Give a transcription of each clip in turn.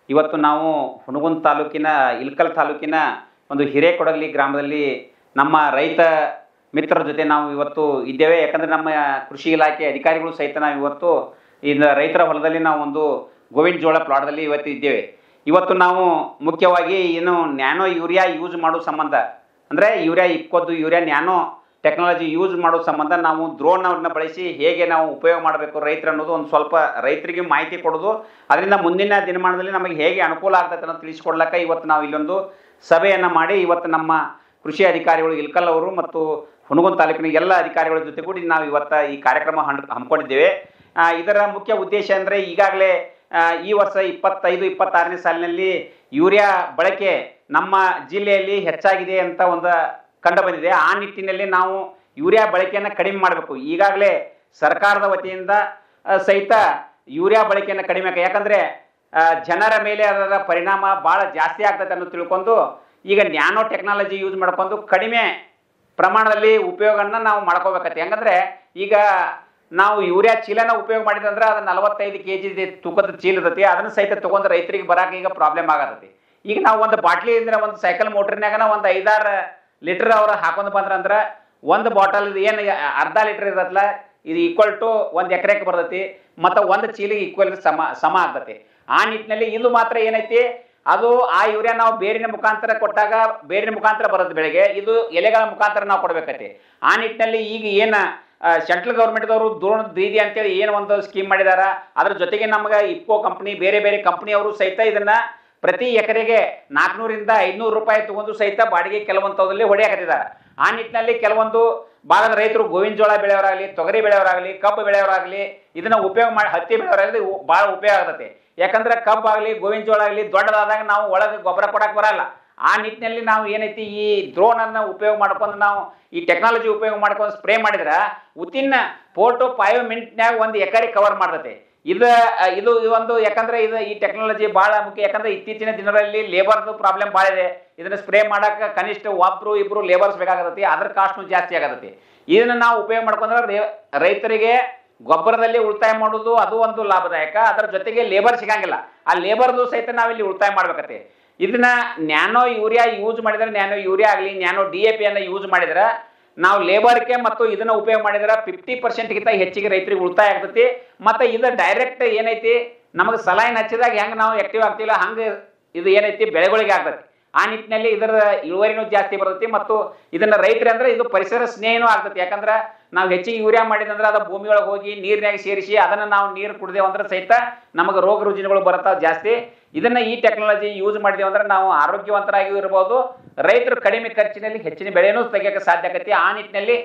ಇವತ್ತು ನಾವು ಹುನಗುಂದ ತಾಲೂಕಿನ ಇಳಕಲ್ ತಾಲೂಕಿನ ಒಂದು ಹಿರೇಕೊಡಗಲಿ ಗ್ರಾಮದಲ್ಲಿ ನಮ್ಮ ರೈತ ಮಿತ್ರರ ಜೊತೆ ನಾವು ಇವತ್ತು ಇದ್ದೇವೆ. ಯಾಕಂದರೆ ನಮ್ಮ ಕೃಷಿ ಇಲಾಖೆ ಅಧಿಕಾರಿಗಳು ಸಹಿತ ನಾವು ಇವತ್ತು ಇನ್ನು ರೈತರ ಹೊಲದಲ್ಲಿ ನಾವು ಒಂದು ಗೋವಿನ ಜೋಳ ಪ್ಲಾಟ್ದಲ್ಲಿ ಇವತ್ತು ಇದ್ದೇವೆ. ಇವತ್ತು ನಾವು ಮುಖ್ಯವಾಗಿ ಏನು ನ್ಯಾನೋ ಯೂರಿಯಾ ಯೂಸ್ ಮಾಡೋ ಸಂಬಂಧ, ಅಂದರೆ ಯೂರಿಯಾ ಇಕ್ಕೋದು ಯೂರಿಯಾ ನ್ಯಾನೋ ಟೆಕ್ನಾಲಜಿ ಯೂಸ್ ಮಾಡೋ ಸಂಬಂಧ ನಾವು ಡ್ರೋನನ್ನು ಬಳಸಿ ಹೇಗೆ ನಾವು ಉಪಯೋಗ ಮಾಡಬೇಕು ರೈತರು ಅನ್ನೋದು ಒಂದು ಸ್ವಲ್ಪ ರೈತರಿಗೆ ಮಾಹಿತಿ ಕೊಡೋದು, ಅದರಿಂದ ಮುಂದಿನ ದಿನಮಾನದಲ್ಲಿ ನಮಗೆ ಹೇಗೆ ಅನುಕೂಲ ಆಗ್ತದೆ ಅನ್ನೋದು ತಿಳಿಸ್ಕೊಡ್ಲಿಕ್ಕೆ ಇವತ್ತು ನಾವು ಇಲ್ಲೊಂದು ಸಭೆಯನ್ನು ಮಾಡಿ ಇವತ್ತು ನಮ್ಮ ಕೃಷಿ ಅಧಿಕಾರಿಗಳು ಇಳಕಲ್ ಅವರು ಮತ್ತು ಹುನಗುಂದ ತಾಲೂಕಿನ ಎಲ್ಲ ಅಧಿಕಾರಿಗಳ ಜೊತೆಗೂಡಿ ನಾವು ಇವತ್ತು ಈ ಕಾರ್ಯಕ್ರಮ ಹಮ್ಮಿಕೊಂಡಿದ್ದೇವೆ. ಇದರ ಮುಖ್ಯ ಉದ್ದೇಶ ಅಂದರೆ ಈಗಾಗಲೇ ಈ ವರ್ಷ 25-26ನೇ ಸಾಲಿನಲ್ಲಿ ಯೂರಿಯಾ ಬಳಕೆ ನಮ್ಮ ಜಿಲ್ಲೆಯಲ್ಲಿ ಹೆಚ್ಚಾಗಿದೆ ಅಂತ ಒಂದು ಕಂಡು ಬಂದಿದೆ. ಆ ನಿಟ್ಟಿನಲ್ಲಿ ನಾವು ಯೂರಿಯಾ ಬಳಕೆಯನ್ನು ಕಡಿಮೆ ಮಾಡಬೇಕು. ಈಗಾಗಲೇ ಸರ್ಕಾರದ ವತಿಯಿಂದ ಸಹಿತ ಯೂರಿಯಾ ಬಳಕೆಯನ್ನು ಕಡಿಮೆ, ಯಾಕಂದರೆ ಜನರ ಮೇಲೆ ಅದರ ಪರಿಣಾಮ ಭಾಳ ಜಾಸ್ತಿ ಆಗ್ತದೆ ಅನ್ನೋ ತಿಳ್ಕೊಂಡು ಈಗ ನ್ಯಾನೋ ಟೆಕ್ನಾಲಜಿ ಯೂಸ್ ಮಾಡ್ಕೊಂಡು ಕಡಿಮೆ ಪ್ರಮಾಣದಲ್ಲಿ ಉಪಯೋಗನ ನಾವು ಮಾಡ್ಕೋಬೇಕತ್ತೆ. ಹೆಂಗಂದ್ರೆ ಈಗ ನಾವು ಯೂರಿಯಾ ಚೀಲನ ಉಪಯೋಗ ಮಾಡಿದಂದ್ರೆ ಅದು 45 kg ತೂಕದ ಚೀಲ ಇರ್ತೈತಿ, ಅದನ್ನು ಸಹಿತ ತೊಗೊಂಡು ರೈತರಿಗೆ ಬರೋಕೆ ಈಗ ಪ್ರಾಬ್ಲಮ್ ಆಗತೈತಿ. ಈಗ ನಾವು ಒಂದು ಬಾಟ್ಲಿ ಅಂದ್ರೆ ಒಂದು ಸೈಕಲ್ ಮೋಟ್ರಿನಾಗ ಒಂದು 5-6 ಲೀಟರ್ ಅವ್ರು ಹಾಕೊಂಡು ಬಂದ್ರಂದ್ರೆ ಒಂದು ಬಾಟಲ್ ಏನು ಅರ್ಧ ಲೀಟರ್ ಇರತ್ತಲ್ಲ, ಇದು ಈಕ್ವಲ್ ಟು 1 ಎಕರೆಗೆ ಬರ್ತೈತಿ ಮತ್ತು ಒಂದು ಚೀಲಿಗೆ ಈಕ್ವಲ್ ಸಮ ಆಗ್ತೈತಿ. ಆ ನಿಟ್ಟಿನಲ್ಲಿ ಇದು ಮಾತ್ರ ಏನೈತಿ, ಅದು ಆ ಯೂರಿಯಾ ನಾವು ಬೇರಿನ ಮುಖಾಂತರ ಕೊಟ್ಟಾಗ ಬೇರಿನ ಮುಖಾಂತರ ಬರುತ್ತೆ ಬೆಳೆಗೆ, ಇದು ಎಲೆಗಳ ಮುಖಾಂತರ ನಾವು ಕೊಡಬೇಕೈತಿ. ಆ ನಿಟ್ಟಿನಲ್ಲಿ ಈಗ ಏನು ಸೆಂಟ್ರಲ್ ಗೌರ್ಮೆಂಟ್ದವರು ದ್ರೋಣ ದೀದಿ ಅಂತೇಳಿ ಏನು ಒಂದು ಸ್ಕೀಮ್ ಮಾಡಿದಾರ, ಅದ್ರ ಜೊತೆಗೆ ನಮಗೆ ಇಫ್ಕೋ ಕಂಪ್ನಿ ಬೇರೆ ಬೇರೆ ಕಂಪ್ನಿಯವರು ಸಹಿತ ಇದನ್ನ ಪ್ರತಿ ಎಕರೆಗೆ 400-500 ರೂಪಾಯಿ ತಗೊಂಡು ಸಹಿತ ಬಾಡಿಗೆ ಕೆಲವೊಂಥದ್ರಲ್ಲಿ ಹೊಡೆಯಕತ್ತಿದ್ದಾರೆ. ಆ ನಿಟ್ಟಿನಲ್ಲಿ ಕೆಲವೊಂದು ಭಾಗದ ರೈತರು ಗೋವಿನ ಜೋಳ ಬೆಳೆಯವರಾಗಲಿ, ತೊಗರಿ ಬೆಳೆಯವರಾಗಲಿ, ಕಬ್ಬು ಬೆಳೆಯವರಾಗಲಿ ಇದನ್ನ ಉಪಯೋಗ ಮಾಡಿ, ಹತ್ತಿ ಬೆಳೆಯವರಾಗಲಿ ಭಾಳ ಉಪಯೋಗ ಆಗ್ತದೆ. ಯಾಕಂದ್ರೆ ಕಬ್ಬು ಆಗಲಿ ಗೋವಿನ ಜೋಳ ಆಗಲಿ ದೊಡ್ಡದಾದಾಗ ನಾವು ಒಳಗೆ ಗೊಬ್ಬರ ಕೊಡಕ್ಕೆ ಬರಲ್ಲ. ಆ ನಿಟ್ಟಿನಲ್ಲಿ ನಾವು ಏನೈತಿ ಈ ಡ್ರೋನನ್ನು ಉಪಯೋಗ ಮಾಡ್ಕೊಂಡು ನಾವು ಈ ಟೆಕ್ನಾಲಜಿ ಉಪಯೋಗ ಮಾಡ್ಕೊಂಡು ಸ್ಪ್ರೇ ಮಾಡಿದ್ರೆ ವಿತಿನ್ 4 to 5 ಮಿನಿಟ್ನಾಗ 1 ಎಕರೆ ಕವರ್ ಮಾಡ್ತೈತೆ. ಇದು ಒಂದು ಯಾಕಂದ್ರೆ ಈ ಟೆಕ್ನಾಲಜಿ ಭಾಳ ಮುಖ್ಯ. ಯಾಕಂದ್ರೆ ಇತ್ತೀಚಿನ ದಿನಗಳಲ್ಲಿ ಲೇಬರ್ದು ಪ್ರಾಬ್ಲಮ್ ಭಾಳ ಇದೆ. ಇದನ್ನ ಸ್ಪ್ರೇ ಮಾಡಕ್ಕೆ ಕನಿಷ್ಠ 1-2 ಲೇಬರ್ಸ್ ಬೇಕಾಗತ್ತೆ, ಅದ್ರ ಕಾಸ್ಟ್ನು ಜಾಸ್ತಿ ಆಗತ್ತೆ. ಇದನ್ನ ನಾವು ಉಪಯೋಗ ಮಾಡ್ಕೊಂಡ್ರೆ ರೈತರಿಗೆ ಗೊಬ್ಬರದಲ್ಲಿ ಉಳಿತಾಯ ಮಾಡೋದು ಅದು ಒಂದು ಲಾಭದಾಯಕ, ಅದರ ಜೊತೆಗೆ ಲೇಬರ್ ಸಿಗಂಗಿಲ್ಲ, ಆ ಲೇಬರ್ದು ಸಹಿತ ನಾವಿಲ್ಲಿ ಉಳಿತಾಯ ಮಾಡ್ಬೇಕತ್ತೆ. ಇದನ್ನ ನ್ಯಾನೋ ಯೂರಿಯಾ ಯೂಸ್ ಮಾಡಿದ್ರೆ, ನ್ಯಾನೋ ಯೂರಿಯಾ ಆಗಲಿ ನ್ಯಾನೋ DAP ಅನ್ನು ಯೂಸ್ ಮಾಡಿದ್ರೆ ನಾವು ಲೇಬರ್ಗೆ ಮತ್ತು ಇದನ್ನ ಉಪಯೋಗ ಮಾಡಿದ್ರೆ 50%ಗಿಂತ ಹೆಚ್ಚಿಗೆ ರೈತರಿಗೆ ಉಳಿತಾಯ ಆಗ್ತೈತಿ. ಮತ್ತು ಇದು ಡೈರೆಕ್ಟ್ ಏನೈತಿ ನಮಗೆ ಸಲೈನ್ ಹಚ್ಚಿದಾಗ ಹೆಂಗೆ ನಾವು ಆಕ್ಟಿವ್ ಆಗ್ತಿಲ್ಲ ಹಂಗೆ ಇದು ಏನೈತಿ ಬೆಳೆಗಳಿಗೆ ಆಗ್ತೈತಿ. ಆ ನಿಟ್ಟಿನಲ್ಲಿ ಇದರ ಇಳುವರಿನೂ ಜಾಸ್ತಿ ಬರ್ತೈತಿ ಮತ್ತು ಇದನ್ನ ರೈತರು ಅಂದ್ರೆ ಇದು ಪರಿಸರ ಸ್ನೇಹನೂ ಆಗ್ತೈತಿ. ಯಾಕಂದ್ರೆ ನಾವು ಹೆಚ್ಚಿಗೆ ಯೂರಿಯಾ ಮಾಡಿದಂದ್ರೆ ಅದು ಭೂಮಿಯೊಳಗೆ ಹೋಗಿ ನೀರಿನಾಗ ಸೇರಿಸಿ ಅದನ್ನು ನಾವು ನೀರು ಕುಡಿದೇವು ಅಂದ್ರೆ ಸಹಿತ ನಮಗೆ ರೋಗ ರುಜಿನಗಳು ಬರ್ತಾವೆ ಜಾಸ್ತಿ. ಇದನ್ನ ಈ ಟೆಕ್ನಾಲಜಿ ಯೂಸ್ ಮಾಡಿದೆವು ಅಂದ್ರೆ ನಾವು ಆರೋಗ್ಯವಂತರಾಗಿ ಇರ್ಬೋದು, ರೈತರು ಕಡಿಮೆ ಖರ್ಚಿನಲ್ಲಿ ಹೆಚ್ಚಿನ ಬೆಳೆನೂ ತೆಗಿಯೋಕೆ ಸಾಧ್ಯ ಆಗತ್ತೆ. ಆ ನಿಟ್ಟಿನಲ್ಲಿ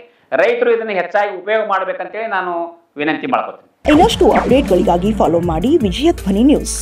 ರೈತರು ಇದನ್ನು ಹೆಚ್ಚಾಗಿ ಉಪಯೋಗ ಮಾಡ್ಬೇಕಂತೇಳಿ ನಾನು ವಿನಂತಿ ಮಾಡ್ಕೊತೀನಿ. ಇನ್ನಷ್ಟು ಅಪ್ಡೇಟ್ಗಳಿಗಾಗಿ ಫಾಲೋ ಮಾಡಿ ವಿಜಯ ಧ್ವನಿ ನ್ಯೂಸ್.